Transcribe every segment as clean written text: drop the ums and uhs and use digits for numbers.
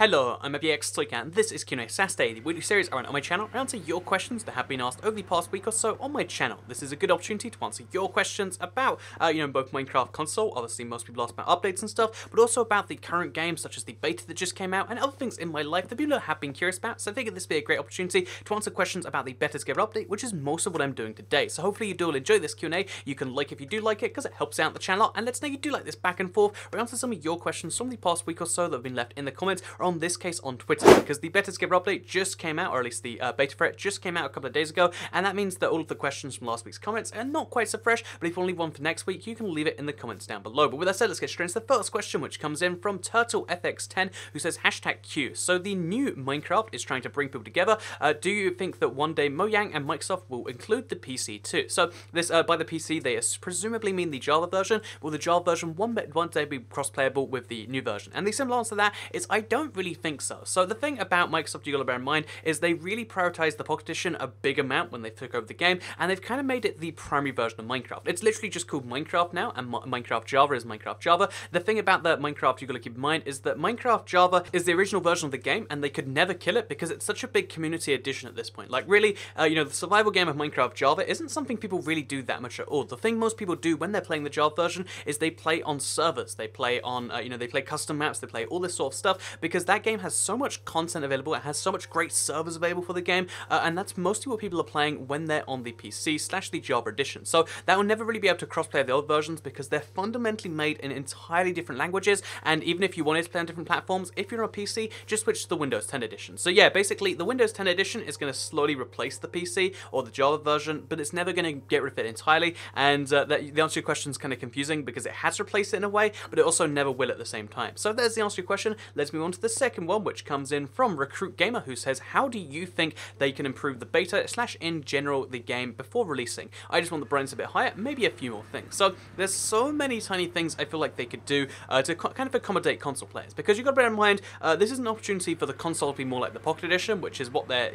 Hello, I'm ABX and this is QnA Saturday, the weekly series I run on my channel. I answer your questions that have been asked over the past week or so on my channel. This is a good opportunity to answer your questions about, both Minecraft console. Obviously, most people ask about updates and stuff, but also about the current games such as the beta that just came out and other things in my life that people have been curious about. So I figured this would be a great opportunity to answer questions about the beta together update, which is most of what I'm doing today. So hopefully you do enjoy this Q&A. You can like if you do like it because it helps out the channel, and let's know you do like this back and forth. Or answer some of your questions from the past week or so that have been left in the comments, or on this case on Twitter, because the beta together update just came out, or at least the beta for it just came out a couple of days ago, and that means that all of the questions from last week's comments are not quite so fresh. But if you only one for next week, you can leave it in the comments down below. But with that said, let's get straight into the first question, which comes in from TurtleFX10, who says #Q. So the new Minecraft is trying to bring people together. Do you think that one day Mojang and Microsoft will include the PC too? So this by the PC they presumably mean the Java version. Will the Java version one day be cross-playable with the new version? And the simple answer to that is I don't really think so. So the thing about Microsoft you gotta bear in mind is they really prioritized the Pocket Edition a big amount when they took over the game, and they've kind of made it the primary version of Minecraft. It's literally just called Minecraft now, and Minecraft Java is Minecraft Java. The thing about the Minecraft you gotta keep in mind is that Minecraft Java is the original version of the game, and they could never kill it because it's such a big community edition at this point. Like really, the survival game of Minecraft Java isn't something people really do that much at all. The thing most people do when they're playing the Java version is they play on servers, they play on, they play custom maps, they play all this sort of stuff, because that game has so much content available, it has so much great servers available for the game, and that's mostly what people are playing when they're on the PC / the Java edition. So that will never really be able to cross-play the old versions because they're fundamentally made in entirely different languages, and even if you wanted to play on different platforms, if you're on a PC, just switch to the Windows 10 edition. So yeah, basically the Windows 10 edition is going to slowly replace the PC or the Java version, but it's never going to get rid of it entirely, and the answer to your question is kind of confusing because it has replaced it in a way, but it also never will at the same time. So there's the answer to your question. Let's move on to the second one, which comes in from Recruit Gamer, who says, how do you think they can improve the beta / in general the game before releasing? I just want the brightness a bit higher, maybe a few more things. So there's so many tiny things I feel like they could do to kind of accommodate console players, because you've got to bear in mind this is an opportunity for the console to be more like the Pocket Edition, which is what they're,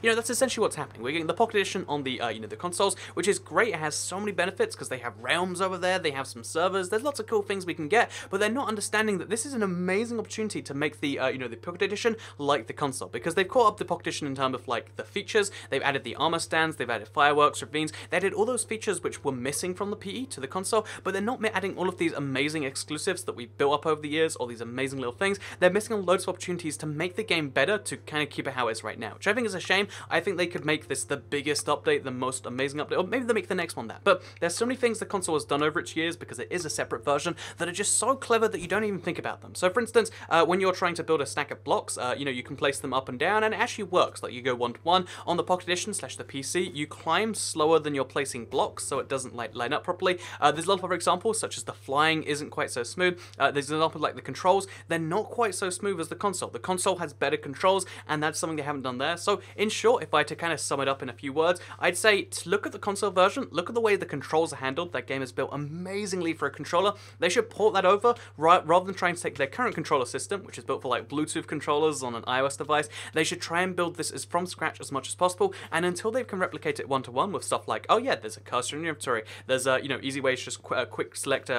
that's essentially what's happening. We're getting the Pocket Edition on the the consoles, which is great. It has so many benefits because they have realms over there, they have some servers, there's lots of cool things we can get, but they're not understanding that this is an amazing opportunity to make the the Pocket Edition like the console, because they've caught up the Pocket Edition in terms of like the features. They've added the armor stands, they've added fireworks, ravines, they added all those features which were missing from the PE to the console, but they're not adding all of these amazing exclusives that we've built up over the years, all these amazing little things. They're missing on loads of opportunities to make the game better, to kind of keep it how it is right now, which I think is a shame. I think they could make this the biggest update, the most amazing update, or maybe they make the next one that. But there's so many things the console has done over its years, because it is a separate version, that are just so clever that you don't even think about them. So for instance, when you're trying to build a stack of blocks, you can place them up and down, and it actually works. Like you go 1-to-1 on the Pocket Edition / the PC, you climb slower than you're placing blocks, so it doesn't like line up properly. There's a lot of other examples, such as the flying isn't quite so smooth. There's an example like the controls, they're not quite so smooth as the console. The console has better controls, and that's something they haven't done there. So in short, if I had to kind of sum it up in a few words, I'd say look at the console version, look at the way the controls are handled. That game is built amazingly for a controller. They should port that over rather than trying to take their current controller system, which is built for like Bluetooth controllers on an iOS device. They should try and build this as from scratch as much as possible, and until they can replicate it 1-to-1 with stuff like, oh yeah, there's a cursor in your inventory, there's easy ways to just quick select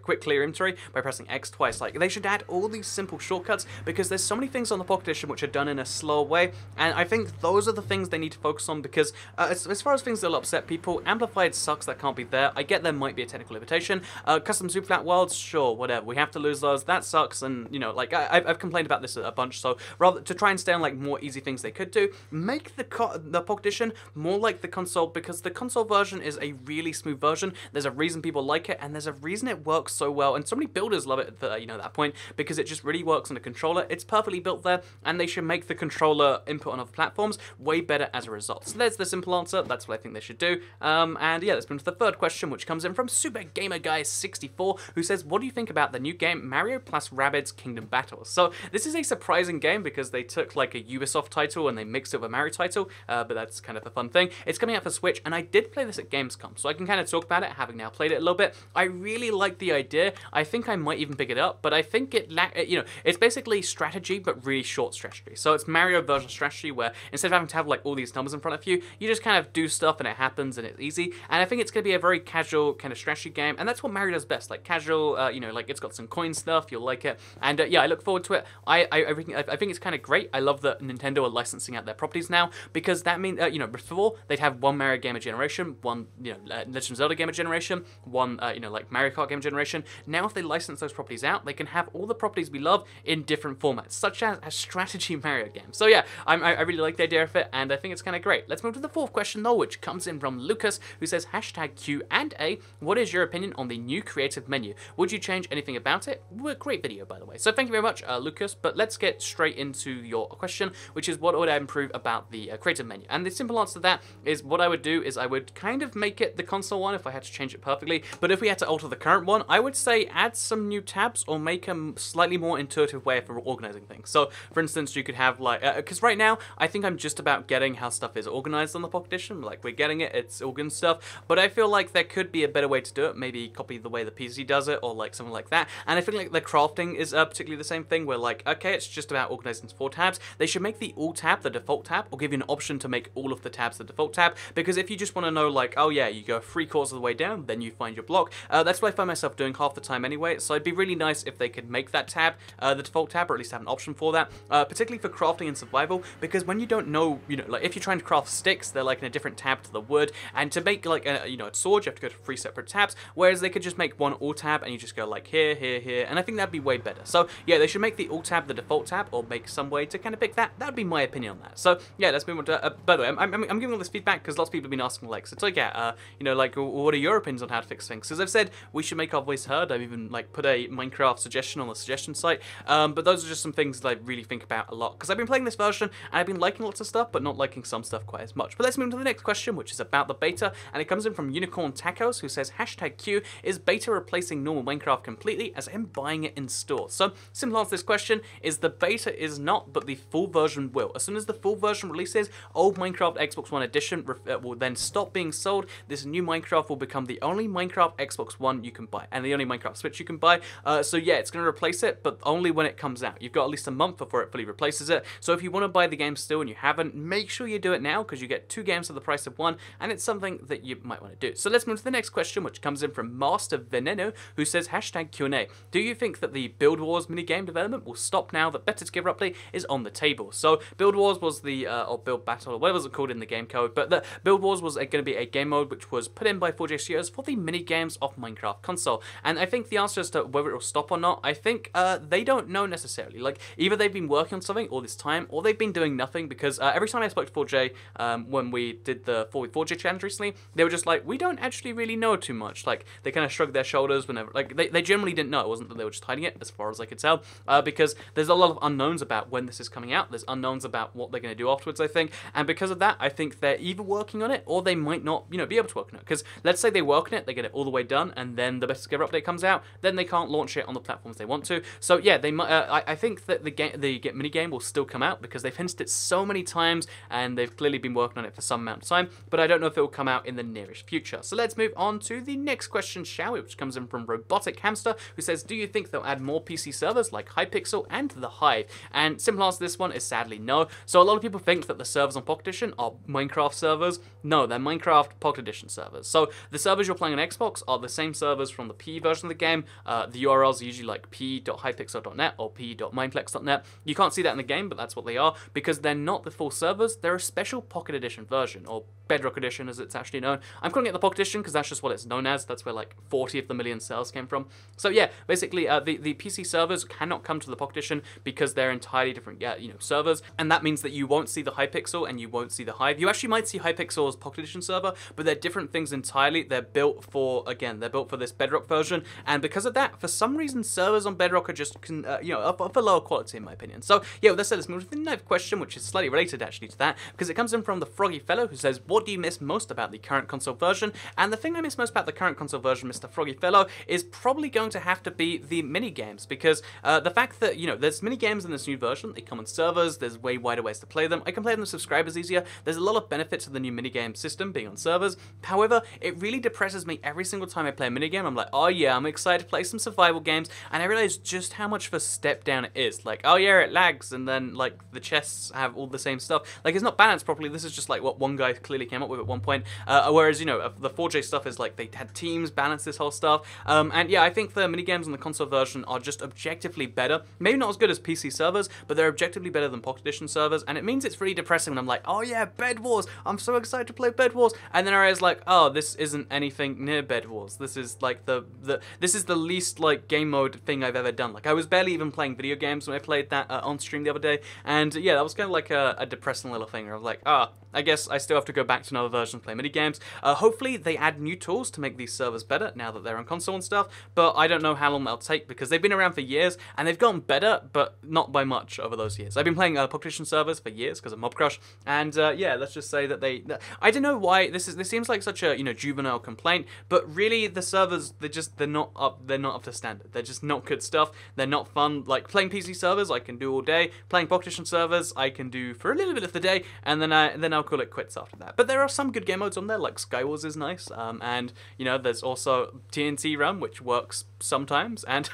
quick clear inventory by pressing X twice. Like they should add all these simple shortcuts, because there's so many things on the Pocket Edition which are done in a slow way, and I think those are the things they need to focus on, because as far as things that'll upset people, Amplified sucks, that can't be there. I get there might be a technical limitation. Custom super flat worlds, sure, whatever, we have to lose those, that sucks, and I've complained about this a bunch. So rather to try and stay on like more easy things they could do, make the Pocket Edition more like the console, because the console version is a really smooth version. There's a reason people like it, and there's a reason it works so well, and so many builders love it at that point, because it just really works on a controller. It's perfectly built there, and they should make the controller input on other platforms way better as a result. So there's the simple answer. That's what I think they should do. And yeah, let's move to the third question, which comes in from Super Gamer Guy 64, who says, what do you think about the new game Mario plus Rabbids Kingdom Battles? So this is a surprising game, because they took like a Ubisoft title and they mixed it with a Mario title, but that's kind of a fun thing. It's coming out for Switch, and I did play this at Gamescom, so I can kind of talk about it, having now played it a little bit. I really like the idea. I think I might even pick it up, but I think it's basically strategy, but really short strategy. So it's Mario version strategy, where instead of having to have like all these numbers in front of you, you just kind of do stuff and it happens and it's easy. And I think it's going to be a very casual kind of strategy game, and that's what Mario does best, like casual, like it's got some coin stuff, you'll like it. And yeah, I look forward to it. I think it's kind of great. I love that Nintendo are licensing out their properties now, because that means, you know, before they'd have one Mario game a generation, one, you know, Legend of Zelda game a generation, one, you know, like Mario Kart game a generation. Now if they license those properties out, they can have all the properties we love in different formats, such as a strategy Mario game. So yeah, I really like the idea of it, and I think it's kind of great. Let's move to the fourth question though, which comes in from Lucas, who says, hashtag QnA, what is your opinion on the new creative menu? Would you change anything about it? Great video, by the way. So thank you very much, Lucas, but let's get straight into your question, which is what would I improve about the creative menu? And the simple answer to that is what I would do is I would kind of make it the console one if I had to change it perfectly, but if we had to alter the current one, I would say add some new tabs or make a slightly more intuitive way for organizing things. So for instance, you could have like, because right now I think I'm just about getting how stuff is organized on the Pocket Edition, like we're getting it, it's all good and stuff, but I feel like there could be a better way to do it, maybe copy the way the PC does it or like something like that. And I feel like the crafting is particularly the same thing, where like, okay, it's just about organizing 4 tabs. They should make the all tab the default tab, or give you an option to make all of the tabs the default tab, because if you just want to know like, oh yeah, you go 3/4 of the way down, then you find your block, that's what I find myself doing half the time anyway, so it'd be really nice if they could make that tab the default tab, or at least have an option for that, particularly for crafting and survival, because when you don't know, you know, like if you're trying to craft sticks, they're like in a different tab to the wood, and to make like a, you know, a sword, you have to go to 3 separate tabs, whereas they could just make one all tab and you just go like here, here, here, and I think that'd be way better. So yeah, they should make the all tab the default tab, or make some way to kind of pick that. That would be my opinion on that. So yeah, let's move on to, by the way, I'm giving all this feedback because lots of people have been asking like, so yeah, you know, like what are your opinions on how to fix things? Because I've said we should make our voice heard. I've even like put a Minecraft suggestion on the suggestion site, but those are just some things that I really think about a lot, because I've been playing this version and I've been liking lots of stuff, but not liking some stuff quite as much. But let's move on to the next question, which is about the beta, and it comes in from Unicorn Tacos, who says, hashtag Q, is beta replacing normal Minecraft completely, as I'm buying it in store? So simple answer to this question is the beta is not, but the full version will. As soon as the full version releases, old Minecraft Xbox One edition will then stop being sold. This new Minecraft will become the only Minecraft Xbox One you can buy, and the only Minecraft Switch you can buy. So yeah, it's going to replace it, but only when it comes out. You've got at least a month before it fully replaces it. So if you want to buy the game still and you haven't, make sure you do it now, because you get 2 games for the price of 1, and it's something that you might want to do. So let's move to the next question, which comes in from Master Veneno, who says, hashtag QnA, do you think that the Build Wars minigame development will stop now that Better Together Update is on the table? So Build Wars was the, or Build Battle, or whatever it's called in the game code, but the Build Wars was going to be a game mode which was put in by 4J Studios for the minigames of Minecraft console. And I think the answer as to whether it will stop or not, I think they don't know necessarily. Like, either they've been working on something all this time, or they've been doing nothing, because every time I spoke to 4J, when we did the 4J challenge recently, they were just like, we don't actually really know too much. Like, they kind of shrugged their shoulders whenever, like, they generally didn't know. It wasn't that they were just hiding it, as far as I could tell, because there's a lot of unknowns about when this is coming out. There's unknowns about what they're going to do afterwards, I think, and because of that, I think they're either working on it, or they might not, you know, be able to work on it, because let's say they work on it, they get it all the way done, and then the Better Together update comes out, then they can't launch it on the platforms they want to. So yeah, they might. I think that the mini game will still come out, because they've hinted it so many times, and they've clearly been working on it for some amount of time, but I don't know if it will come out in the nearest future. So let's move on to the next question, shall we, which comes in from Robotic Hamster, who says, do you think they'll add more PC servers like Hypixel and the Hive? And simple answer to this one is sadly no. So a lot of people think that the servers on Pocket Edition are Minecraft servers. No, they're Minecraft Pocket Edition servers. So the servers you're playing on Xbox are the same servers from the P version of the game. The URLs are usually like p.hypixel.net or p.mineplex.net. You can't see that in the game, but that's what they are, because they're not the full servers. They're a special Pocket Edition version, or Bedrock Edition as it's actually known. I'm calling it the Pocket Edition because that's just what it's known as. That's where like 40 of the million sales came from. So yeah, basically the PC servers cannot come to the Pocket Edition because they're entirely different servers, and that means that you won't see the Hypixel and you won't see the Hive. You actually might see Hypixel's Pocket Edition server, but they're different things entirely. They're built for, again, they're built for this Bedrock version, and because of that, for some reason, servers on Bedrock are just of a lower quality in my opinion. So yeah, with that said, let's move to the next question, which is slightly related actually to that, because it comes in from the Froggy Fellow, who says, what do you miss most about the current console version? And the thing I miss most about the current console version, Mr. Froggy Fellow, is probably going to have to be the mini games, because the fact that, there's mini games in this new version, they come on servers, there's way wider ways to play them. I can play them with subscribers easier. There's a lot of benefits to the new minigame system being on servers. However, it really depresses me every single time I play a minigame. I'm like, oh yeah, I'm excited to play some survival games, and I realize just how much of a step down it is. Like, oh yeah, it lags, and then like the chests have all the same stuff. Like, it's not balanced properly. This is just like what one guy clearly supposedly came up with at one point. Whereas, you know, the 4J stuff is like they had teams balance this whole stuff. And yeah, I think the minigames on the console version are just objectively better. Maybe not as good as PC servers, but they're objectively better than Pocket Edition servers. And it means it's really depressing when I'm like, oh yeah, Bed Wars. I'm so excited to play Bed Wars. And then I was like, oh, this isn't anything near Bed Wars. This is like this is the least like game mode thing I've ever done. Like I was barely even playing video games when I played that on stream the other day. And yeah, that was kind of like a depressing little thing where I was like, I guess I still have to go back to another version and play minigames. Hopefully they add new tools to make these servers better now that they're on console and stuff, but I don't know how long that'll take because they've been around for years and they've gotten better, but not by much over those years. I've been playing Pocket Edition servers for years because of Mob Crush, and yeah, let's just say that I don't know why this seems like such a, you know, juvenile complaint, but really the servers, they're not up to standard. They're just not good stuff. They're not fun. Like playing PC servers I can do all day, playing Pocket Edition servers I can do for a little bit of the day, and then I'll call it quits after that. But there are some good game modes on there, like Skywars is nice, and you know, there's also TNT Run, which works sometimes, and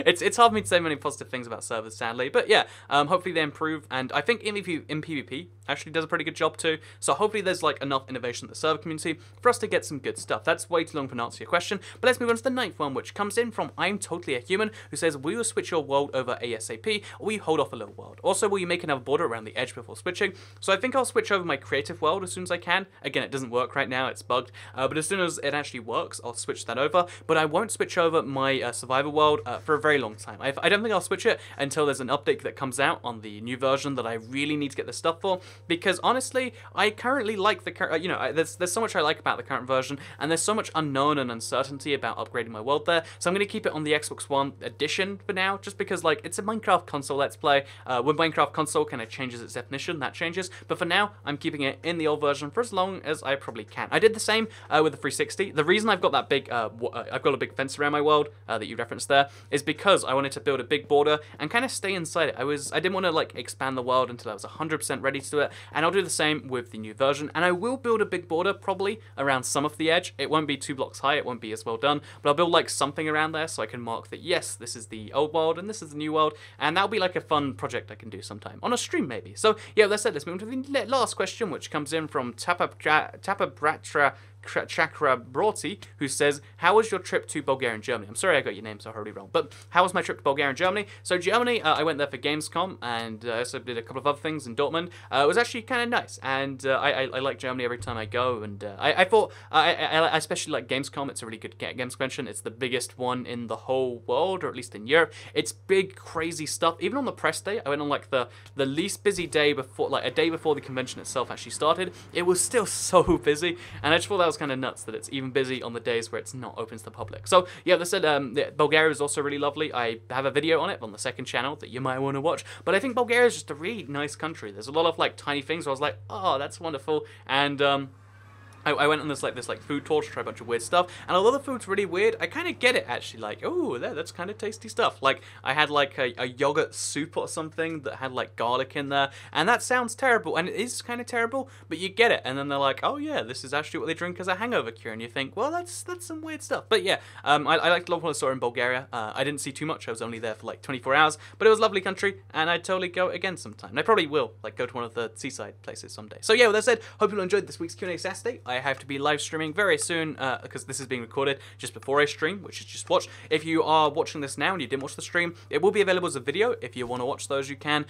it's hard for me to say many positive things about servers, sadly. But yeah, hopefully they improve, and I think in PvP actually does a pretty good job too. So hopefully there's like enough innovation in the server community for us to get some good stuff. That's way too long for an answer to your question, but let's move on to the 9th one, which comes in from I'm Totally a Human, who says, will you switch your world over ASAP, or will you hold off a little world? Also, will you make another border around the edge before switching? So I think I'll switch over my creative world as soon as I can. Again, it doesn't work right now, it's bugged, but as soon as it actually works, I'll switch that over. But I won't switch over my survival world for a very long time. I don't think I'll switch it until there's an update that comes out on the new version that I really need to get the stuff for, because honestly, I currently like the current, you know, there's so much I like about the current version, and there's so much unknown and uncertainty about upgrading my world there, so I'm going to keep it on the Xbox One edition for now, just because, like, it's a Minecraft console Let's Play. When Minecraft console kind of changes its definition, that changes, but for now, I'm keeping it in the old version for as long as I probably can. I did the same with the 360. The reason I've got that big, I've got a big fence around my world that you referenced there, is because I wanted to build a big border and kind of stay inside it. I didn't want to, like, expand the world until I was 100% ready to do it, and I'll do the same with the new version, and I will build a big border probably around some of the edge. It won't be 2 blocks high, it won't be as well done, but I'll build like something around there so I can mark that yes, this is the old world and this is the new world, and that'll be like a fun project I can do sometime on a stream maybe. So yeah, that said, let's move on to the last question, which comes in from Tapabratra Chakraborty, who says, how was your trip to Bulgaria and Germany? I'm sorry I got your name so horribly wrong, but how was my trip to Bulgaria and Germany? So Germany, I went there for Gamescom, and I also did a couple of other things in Dortmund. It was actually kind of nice, and I like Germany every time I go, and I thought, I especially like Gamescom. It's a really good games convention. It's the biggest one in the whole world, or at least in Europe. It's big, crazy stuff. Even on the press day, I went on like the least busy day before, like a day before the convention itself actually started. It was still so busy, and I just thought that was kind of nuts that it's even busy on the days where it's not open to the public. So yeah, they said Bulgaria is also really lovely. I have a video on it on the second channel that you might want to watch, but I think Bulgaria is just a really nice country. There's a lot of like tiny things where I was like, oh, that's wonderful, and I went on this food tour to try a bunch of weird stuff, and although the food's really weird, I kind of get it actually. Like, oh, that's kind of tasty stuff. Like, I had like a yogurt soup or something that had like garlic in there, and that sounds terrible, and it is kind of terrible, but you get it. And then they're like, oh yeah, this is actually what they drink as a hangover cure, and you think, well, that's some weird stuff. But yeah, I liked a lot of what I saw in Bulgaria. I didn't see too much. I was only there for like 24 hours, but it was a lovely country, and I'd totally go again sometime. And I probably will like go to one of the seaside places someday. So yeah, with that said, hope you all enjoyed this week's Q&A Saturday. I have to be live streaming very soon because this is being recorded just before I stream, which is just watch. If you are watching this now and you didn't watch the stream, it will be available as a video. If you want to watch those, you can.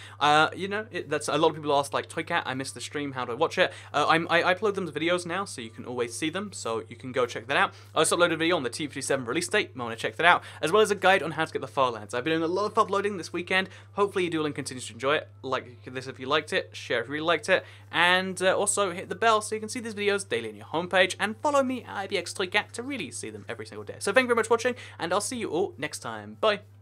You know, that's a lot of people ask like, Toycat, I missed the stream, how do I watch it? I upload them as videos now, so you can always see them, so you can go check that out. I also uploaded a video on the T57 release date, you might want to check that out, as well as a guide on how to get the file lands. I've been doing a lot of uploading this weekend. Hopefully you do and continue to enjoy it. Like this if you liked it, share if you really liked it, and also hit the bell so you can see these videos daily on your homepage, and follow me at IBX Toycat to really see them every single day. So thank you very much for watching, and I'll see you all next time. Bye!